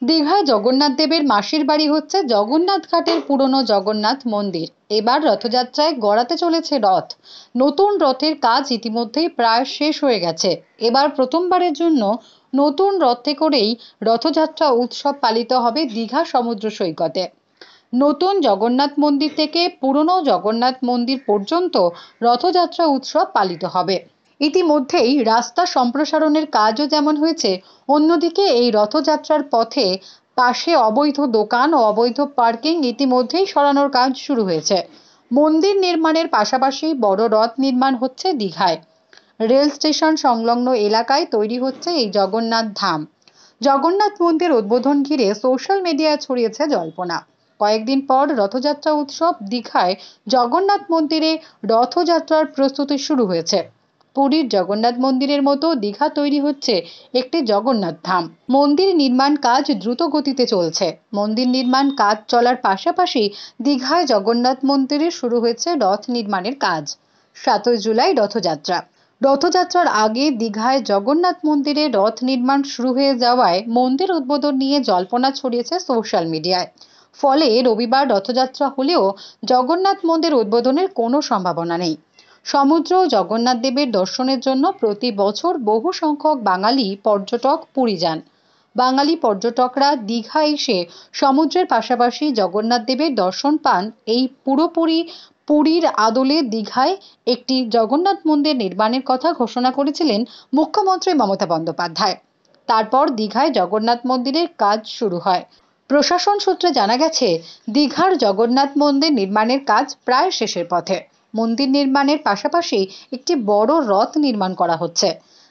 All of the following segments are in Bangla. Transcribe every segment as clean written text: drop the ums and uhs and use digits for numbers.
দীঘায় জগন্নাথ দেবের মাসির বাড়ি হচ্ছে জগন্নাথ ঘাটের পুরনো জগন্নাথ মন্দির। এবার রথযাত্রায় গড়াতে চলেছে রথ। নতুন রথের কাজ ইতিমধ্যেই প্রায় শেষ হয়ে গেছে। এবার প্রথমবারের জন্য নতুন রথে করেই রথযাত্রা উৎসব পালিত হবে দীঘা সমুদ্র সৈকতে। নতুন জগন্নাথ মন্দির থেকে পুরনো জগন্নাথ মন্দির পর্যন্ত রথযাত্রা উৎসব পালিত হবে। ইতিমধ্যেই রাস্তা সম্প্রসারণের কাজও যেমন হয়েছে, অন্যদিকে এই রথযাত্রার পথে পাশে অবৈধ দোকান ও অবৈধ পার্কিং ইতিমধ্যেই সরানোর কাজ শুরু হয়েছে। মন্দির নির্মাণের পাশাপাশি বড় রথ নির্মাণ হচ্ছে দীঘায়। রেল স্টেশন সংলগ্ন এলাকায় তৈরি হচ্ছে এই জগন্নাথ ধাম। জগন্নাথ মন্দির উদ্বোধন ঘিরে সোশ্যাল মিডিয়ায় ছড়িয়েছে জল্পনা। কয়েকদিন পর রথযাত্রা উৎসব দীঘায় জগন্নাথ মন্দিরে রথযাত্রার প্রস্তুতি শুরু হয়েছে। পুরীর জগন্নাথ মন্দিরের মতো দীঘা তৈরি হচ্ছে একটি জগন্নাথ ধাম। মন্দির নির্মাণ কাজ দ্রুত গতিতে চলছে। মন্দির নির্মাণ কাজ চলার পাশাপাশি দীঘায় জগন্নাথ মন্দিরে শুরু হয়েছে রথ নির্মাণের কাজ। 7 জুলাই রথযাত্রা। রথযাত্রার আগে দীঘায় জগন্নাথ মন্দিরে রথ নির্মাণ শুরু হয়ে যাওয়ায় মন্দির উদ্বোধন নিয়ে জল্পনা ছড়িয়েছে সোশ্যাল মিডিয়ায়। ফলে রবিবার রথযাত্রা হলেও জগন্নাথ মন্দির উদ্বোধনের কোনো সম্ভাবনা নেই। সমুদ্র জগন্নাথ দেবের দর্শনের জন্য প্রতি বছর বহু সংখ্যক বাঙালি পর্যটক পুরী যান। বাঙালি পর্যটকরা দীঘা এসে সমুদ্রের পাশাপাশি জগন্নাথ দেবের দর্শন পান। এই পুরোপুরি পুরীর আদলে দীঘায় একটি জগন্নাথ মন্দির নির্মাণের কথা ঘোষণা করেছিলেন মুখ্যমন্ত্রী মমতা বন্দ্যোপাধ্যায়। তারপর দীঘায় জগন্নাথ মন্দিরের কাজ শুরু হয়। প্রশাসন সূত্রে জানা গেছে, দীঘার জগন্নাথ মন্দির নির্মাণের কাজ প্রায় শেষের পথে। মন্দির নির্মাণের পাশাপাশি একটি বড় রথ নির্মাণ করা হচ্ছে।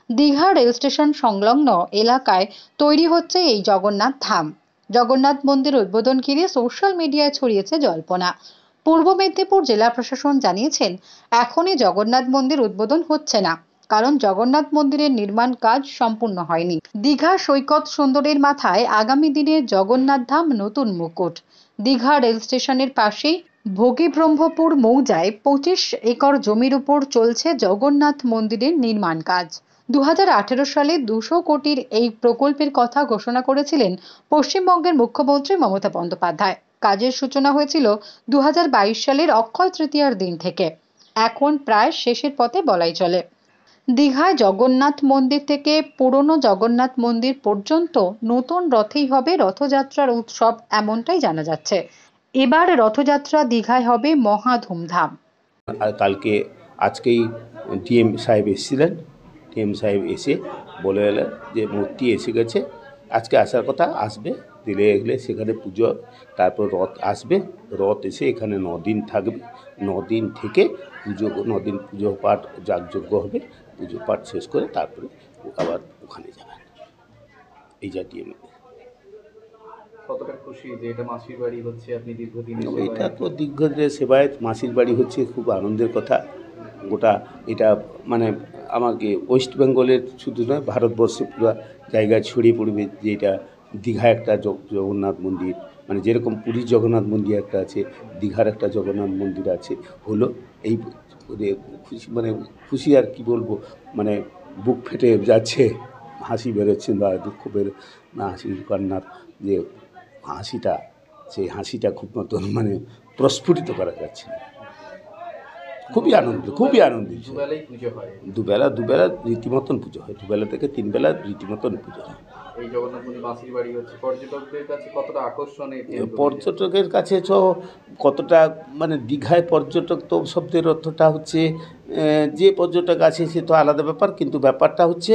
দীঘা রেল স্টেশন সংলগ্ন এলাকায় তৈরি হচ্ছে এই জগন্নাথ ধাম। জগন্নাথ মন্দির উদ্বোধন ঘিরে সোশ্যাল মিডিয়ায় ছড়িয়েছে জল্পনা। পূর্ব মেদিনীপুর জেলা প্রশাসন জানিয়েছেন, এখনই জগন্নাথ মন্দির উদ্বোধন হচ্ছে না, কারণ জগন্নাথ মন্দিরের নির্মাণ কাজ সম্পূর্ণ হয়নি। দীঘা সৈকত সুন্দরের মাথায় আগামী দিনে জগন্নাথ ধাম নতুন মুকুট। দীঘা রেল স্টেশনের পাশেই ভোগীব্রহ্মপুর মৌজায় 25 একর জমির উপর চলছে জগন্নাথ মন্দিরের নির্মাণ কাজ। 2018 সালে 200 কোটির এই প্রকল্পের কথা ঘোষণা করেছিলেন পশ্চিমবঙ্গের মুখ্যমন্ত্রী মমতা বন্দ্যোপাধ্যায়। কাজের সূচনা হয়েছিল 2022 সালের অক্ষয় তৃতীয়ার দিন থেকে। এখন প্রায় শেষের পথে বলাই চলে। দীঘায় জগন্নাথ মন্দির থেকে পুরনো জগন্নাথ মন্দির পর্যন্ত নতুন রথেই হবে রথযাত্রার উৎসব, এমনটাই জানা যাচ্ছে। এবার রথযাত্রা দীঘায় হবে মহা ধুমধাম। কালকে আজকেই ডিএম সাহেব এসেছিলেন। ডিএম সাহেব এসে বলে গেলেন যে মূর্তি এসে গেছে, আজকে আসার কথা, আসবে, দিলে এগলে সেখানে পুজো, তারপর রথ আসবে। রথ এসে এখানে 9 দিন থাকবে। 9 দিন থেকে 9 দিন পুজো পাঠ যাগযজ্ঞ হবে। পুজো পাঠ শেষ করে তারপরে আবার ওখানে যাবেন। এই যা ডিএম। কতটা খুশি যে এটা মাসির বাড়ি হচ্ছে, আপনি দীর্ঘদিন এটা তো দীর্ঘদিনের সেবায়ত মাসির বাড়ি হচ্ছে, খুব আনন্দের কথা। গোটা এটা মানে আমাকে ওয়েস্ট বেঙ্গলের শুধু নয়, ভারতবর্ষে পুরো জায়গায় ছড়িয়ে পড়বে যে এটা দীঘায় একটা জগন্নাথ মন্দির, মানে যেরকম পুরীর জগন্নাথ মন্দির একটা আছে, দীঘার একটা জগন্নাথ মন্দির আছে হলো। এই খুশি মানে খুশি আর কি বলবো, মানে বুক ফেটে যাচ্ছে, হাসি বেরোচ্ছে বা দুঃখ না, হাসির কান্নার যে হাসিটা, সেই হাসিটা খুব মতন মানে প্রস্ফুটিত করা যাচ্ছে। খুবই আনন্দিত। দুবেলা রীতিমতন পুজো হয়, 2 থেকে 3 বেলা রীতিমতন পুজো হয়। এই জগন্নাথ মন্দির মাসির বাড়ি হচ্ছে পর্যটকদের কাছে কতটা আকর্ষণীয়? পর্যটকের কাছে তো কতটা মানে দীঘায় পর্যটক তো শব্দের অর্থটা হচ্ছে যে পর্যটক আছে সে তো আলাদা ব্যাপার, কিন্তু ব্যাপারটা হচ্ছে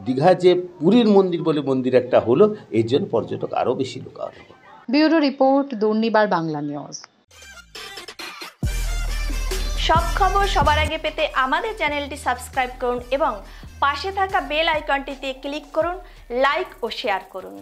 দীঘায় যে পুরীর মন্দির বলে মন্দির একটা হলো, এই জন্য পর্যটক আরও বেশি লোক আসবে। Bureau report, Durnibar Bangla news. সব খবর সবার আগে পেতে আমাদের চ্যানেলটি সাবস্ক্রাইব করুন এবং পাশে থাকা বেল আইকনটিতে ক্লিক করুন, লাইক ও শেয়ার করুন।